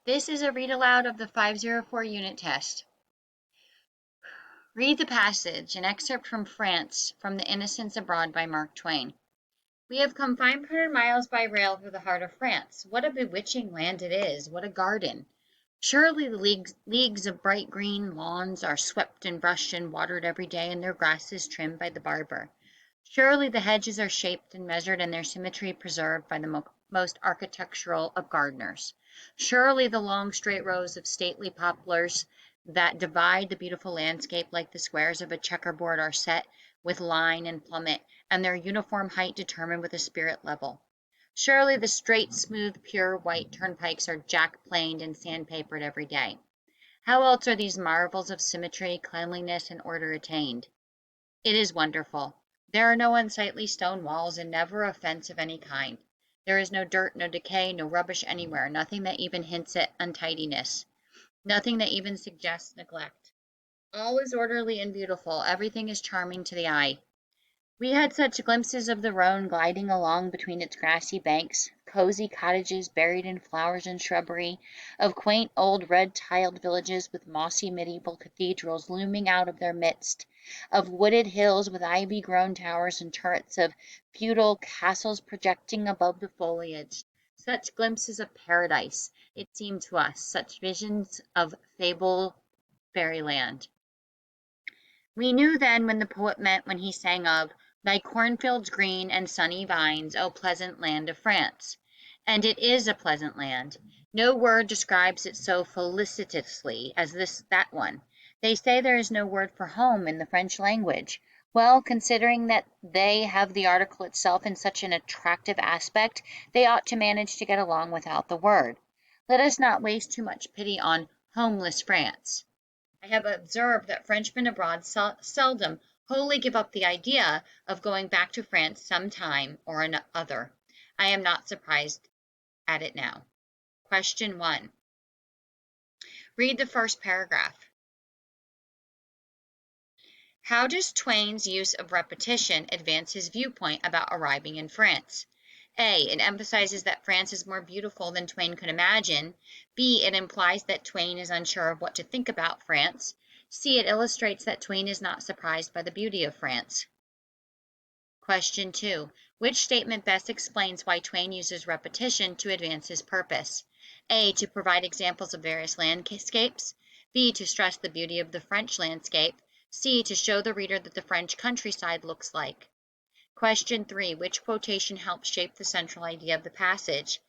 This is a read aloud of the 504 unit test. Read the passage, an excerpt from France, from The Innocents Abroad by Mark Twain. We have come 500 miles by rail through the heart of France. What a bewitching land it is! What a garden! Surely the leagues of bright green lawns are swept and brushed and watered every day, and their grasses trimmed by the barber. Surely the hedges are shaped and measured, and their symmetry preserved by the most architectural of gardeners. Surely the long straight rows of stately poplars that divide the beautiful landscape like the squares of a checkerboard are set with line and plummet, and their uniform height determined with a spirit level. Surely the straight, smooth, pure white turnpikes are jack-planed and sandpapered every day. How else are these marvels of symmetry, cleanliness, and order attained? It is wonderful. There are no unsightly stone walls, and never a fence of any kind. There is no dirt, no decay, no rubbish anywhere, nothing that even hints at untidiness, nothing that even suggests neglect. All is orderly and beautiful, everything is charming to the eye. We had such glimpses of the Rhone gliding along between its grassy banks, cozy cottages buried in flowers and shrubbery, of quaint old red-tiled villages with mossy medieval cathedrals looming out of their midst, of wooded hills with ivy-grown towers and turrets, of feudal castles projecting above the foliage. Such glimpses of paradise, it seemed to us, such visions of fabled fairyland. We knew then what the poet meant when he sang of "Thy cornfields green and sunny vines, O pleasant land of France." And it is a pleasant land. No word describes it so felicitously as that one. They say there is no word for home in the French language. Well, considering that they have the article itself in such an attractive aspect, they ought to manage to get along without the word. Let us not waste too much pity on homeless France. I have observed that Frenchmen abroad seldom wholly give up the idea of going back to France some time or other. I am not surprised at it now. Question 1. Read the first paragraph. How does Twain's use of repetition advance his viewpoint about arriving in France? A. It emphasizes that France is more beautiful than Twain could imagine. B. It implies that Twain is unsure of what to think about France. C. It illustrates that Twain is not surprised by the beauty of France. Question 2. Which statement best explains why Twain uses repetition to advance his purpose? A. To provide examples of various landscapes. B. To stress the beauty of the French landscape. C. To show the reader that the French countryside looks like. Question 3. Which quotation helps shape the central idea of the passage?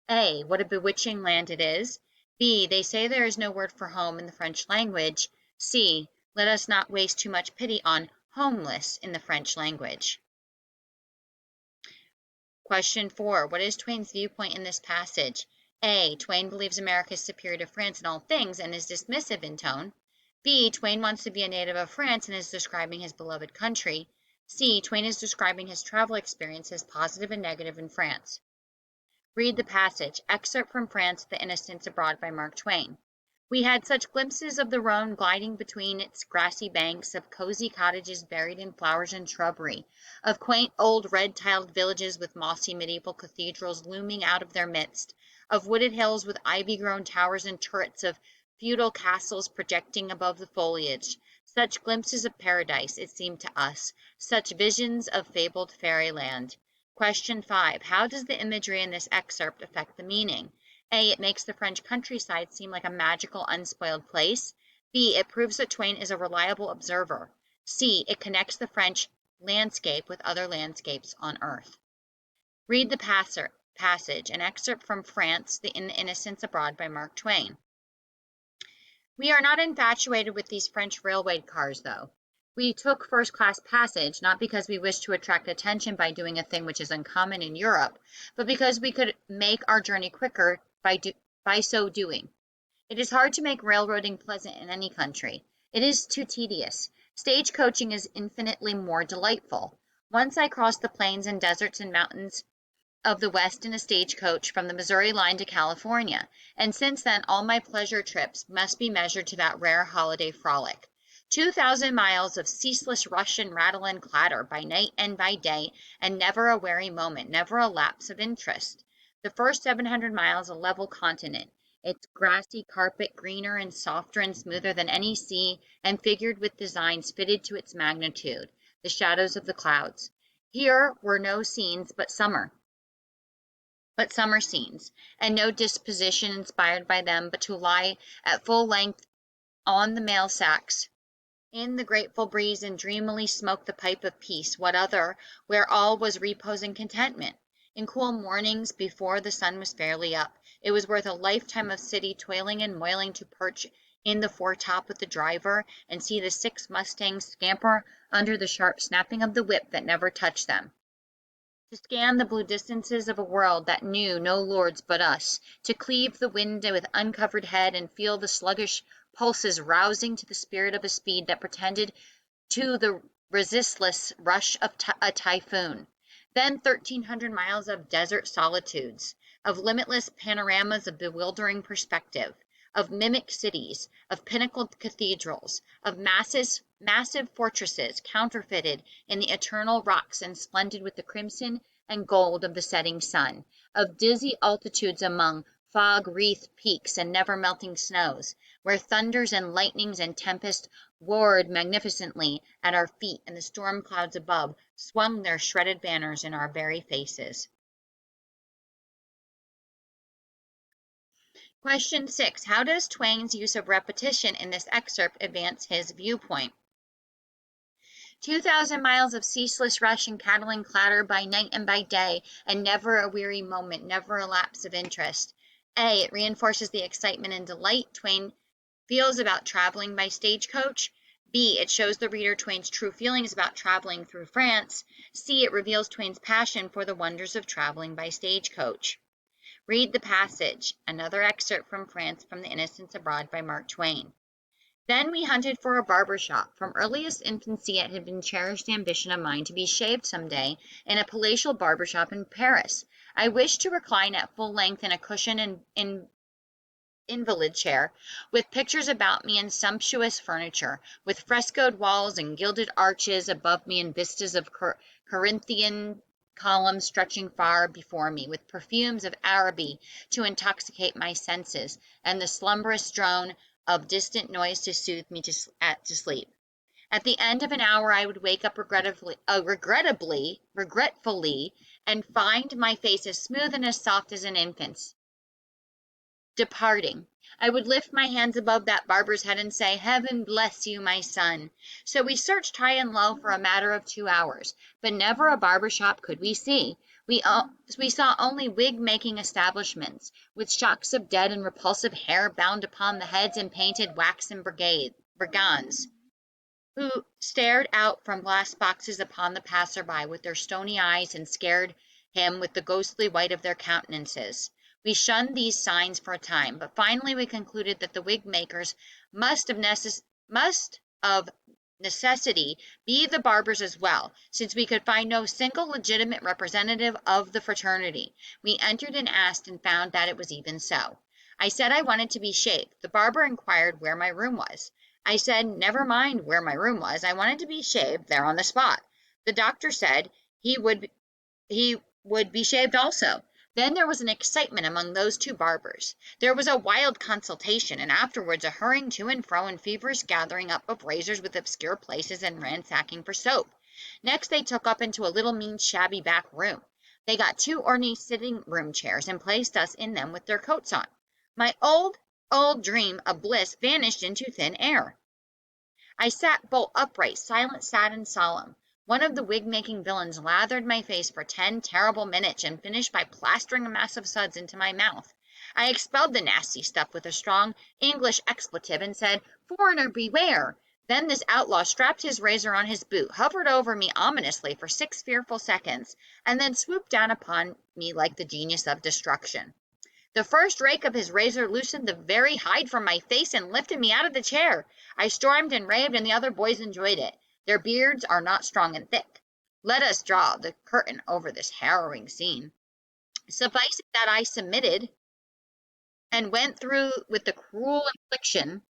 A. What a bewitching land it is. B. They say there is no word for home in the French language. C. Let us not waste too much pity on homeless in the French language. Question 4. What is Twain's viewpoint in this passage? A. Twain believes America is superior to France in all things and is dismissive in tone. B. Twain wants to be a native of France and is describing his beloved country. C. Twain is describing his travel experience as positive and negative in France. Read the passage. Excerpt from France, The Innocents Abroad by Mark Twain. We had such glimpses of the Rhone gliding between its grassy banks, of cozy cottages buried in flowers and shrubbery, of quaint old red-tiled villages with mossy medieval cathedrals looming out of their midst, of wooded hills with ivy-grown towers and turrets, of feudal castles projecting above the foliage. Such glimpses of paradise, it seemed to us, such visions of fabled fairyland. Question 5. How does the imagery in this excerpt affect the meaning? A. It makes the French countryside seem like a magical, unspoiled place. B. It proves that Twain is a reliable observer. C. It connects the French landscape with other landscapes on Earth. Read the passage, an excerpt from France, The Innocents Abroad by Mark Twain. We are not infatuated with these French railway cars, though. We took first-class passage, not because we wished to attract attention by doing a thing which is uncommon in Europe, but because we could make our journey quicker by so doing. It is hard to make railroading pleasant in any country. It is too tedious. Stagecoaching is infinitely more delightful. Once I crossed the plains and deserts and mountains of the West in a stagecoach from the Missouri line to California, and since then all my pleasure trips must be measured to that rare holiday frolic. 2,000 miles of ceaseless rush and rattle and clatter by night and by day, and never a weary moment, never a lapse of interest. The first 700 miles a level continent. its grassy carpet greener and softer and smoother than any sea, and figured with designs fitted to its magnitude, the shadows of the clouds. Here were no scenes but summer scenes, and no disposition inspired by them but to lie at full length on the mail sacks in the grateful breeze and dreamily smoke the pipe of peace, what other, where all was repose and contentment? In cool mornings, before the sun was fairly up, it was worth a lifetime of city toiling and moiling to perch in the foretop with the driver and see the 6 mustangs scamper under the sharp snapping of the whip that never touched them. To scan the blue distances of a world that knew no lords but us, to cleave the wind with uncovered head and feel the sluggish pulses rousing to the spirit of a speed that pretended to the resistless rush of a typhoon. Then 1,300 miles of desert solitudes, of limitless panoramas of bewildering perspective, of mimic cities, of pinnacled cathedrals, of massive fortresses counterfeited in the eternal rocks and splendid with the crimson and gold of the setting sun, of dizzy altitudes among fog-wreathed peaks and never-melting snows, where thunders and lightnings and tempests roared magnificently at our feet and the storm clouds above swung their shredded banners in our very faces. Question 6. How does Twain's use of repetition in this excerpt advance his viewpoint? 2,000 miles of ceaseless rush and cattle and clatter by night and by day, and never a weary moment, never a lapse of interest. A. It reinforces the excitement and delight Twain feels about traveling by stagecoach. B. It shows the reader Twain's true feelings about traveling through France. C. It reveals Twain's passion for the wonders of traveling by stagecoach. Read the passage. Another excerpt from France from The Innocents Abroad by Mark Twain. Then we hunted for a barber shop. From earliest infancy it had been cherished ambition of mine to be shaved some day in a palatial barber shop in Paris. I wished to recline at full length in a cushioned invalid chair, with pictures about me and sumptuous furniture, with frescoed walls and gilded arches above me and vistas of Corinthian columns stretching far before me, with perfumes of Araby to intoxicate my senses, and the slumberous drone of distant noise to soothe me to sleep. At the end of an hour I would wake up regretfully, and find my face as smooth and as soft as an infant's. Departing, I would lift my hands above that barber's head and say, "Heaven bless you, my son." So we searched high and low for a matter of 2 hours, but never a barber shop could we see. We saw only wig-making establishments, with shocks of dead and repulsive hair bound upon the heads and painted waxen brigands, who stared out from glass boxes upon the passer-by with their stony eyes and scared him with the ghostly white of their countenances. We shunned these signs for a time, but finally we concluded that the wig-makers must of necessity be the barbers as well, since we could find no single legitimate representative of the fraternity. We entered and asked, and found that it was even so. I said I wanted to be shaved. The barber inquired where my room was. I said never mind where my room was, I wanted to be shaved there on the spot. The doctor said he would be shaved also. Then there was an excitement among those 2 barbers. There was a wild consultation, and afterwards a hurrying to and fro and feverish gathering up of razors with obscure places and ransacking for soap. Next they took up into a little mean shabby back room. They got 2 ornate sitting-room chairs and placed us in them with their coats on. My old dream of bliss vanished into thin air. I sat bolt upright, silent, sad, and solemn. One of the wig-making villains lathered my face for 10 terrible minutes and finished by plastering a mass of suds into my mouth. I expelled the nasty stuff with a strong English expletive and said, "Foreigner, beware!" Then this outlaw strapped his razor on his boot, hovered over me ominously for 6 fearful seconds, and then swooped down upon me like the genius of destruction. The first rake of his razor loosened the very hide from my face and lifted me out of the chair. I stormed and raved, and the other boys enjoyed it. Their beards are not strong and thick. Let us draw the curtain over this harrowing scene. Suffice it that I submitted and went through with the cruel infliction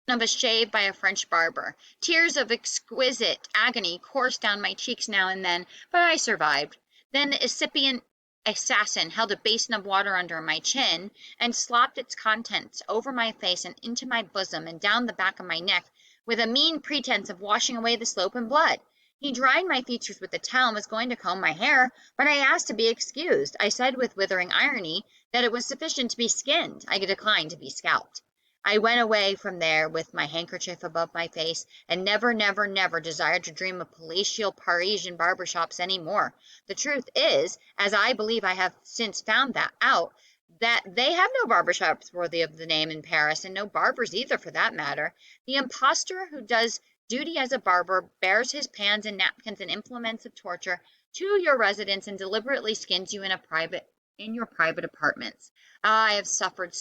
of a shave by a French barber. Tears of exquisite agony coursed down my cheeks now and then, but I survived. Then the incipient assassin held a basin of water under my chin and slopped its contents over my face and into my bosom and down the back of my neck with a mean pretense of washing away the slope in blood. He dried my features with a towel and was going to comb my hair, but I asked to be excused. I said with withering irony that it was sufficient to be skinned. I declined to be scalped. I went away from there with my handkerchief above my face, and never, never, never desired to dream of palatial Parisian barber shops any more. The truth is, as I believe I have since found that out, that they have no barber shops worthy of the name in Paris, and no barbers either for that matter. The impostor who does duty as a barber bears his pans and napkins and implements of torture to your residence and deliberately skins you in your private apartments. Ah, I have suffered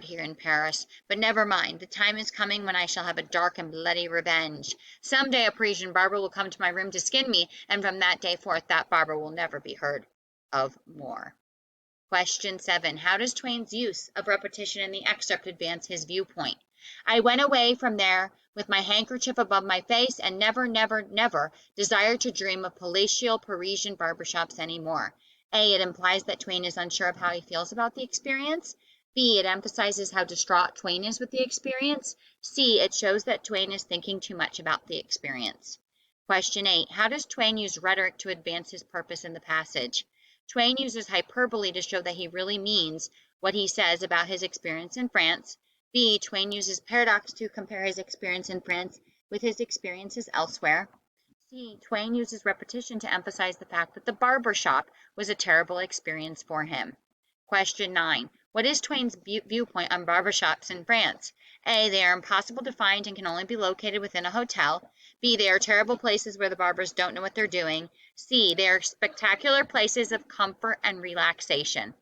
here in Paris, but never mind, the time is coming when I shall have a dark and bloody revenge. Some day a Parisian barber will come to my room to skin me, and from that day forth that barber will never be heard of more. Question 7. How does Twain's use of repetition in the excerpt advance his viewpoint? I went away from there with my handkerchief above my face and never, never, never desired to dream of palatial Parisian barber shops any more. A. It implies that Twain is unsure of how he feels about the experience. B. It emphasizes how distraught Twain is with the experience. C. It shows that Twain is thinking too much about the experience. Question 8. How does Twain use rhetoric to advance his purpose in the passage? Twain uses hyperbole to show that he really means what he says about his experience in France. B. Twain uses paradox to compare his experience in France with his experiences elsewhere. C. Twain uses repetition to emphasize the fact that the barber shop was a terrible experience for him. Question 9. What is Twain's viewpoint on barbershops in France? A. They are impossible to find and can only be located within a hotel. B. They are terrible places where the barbers don't know what they're doing. C. They are spectacular places of comfort and relaxation.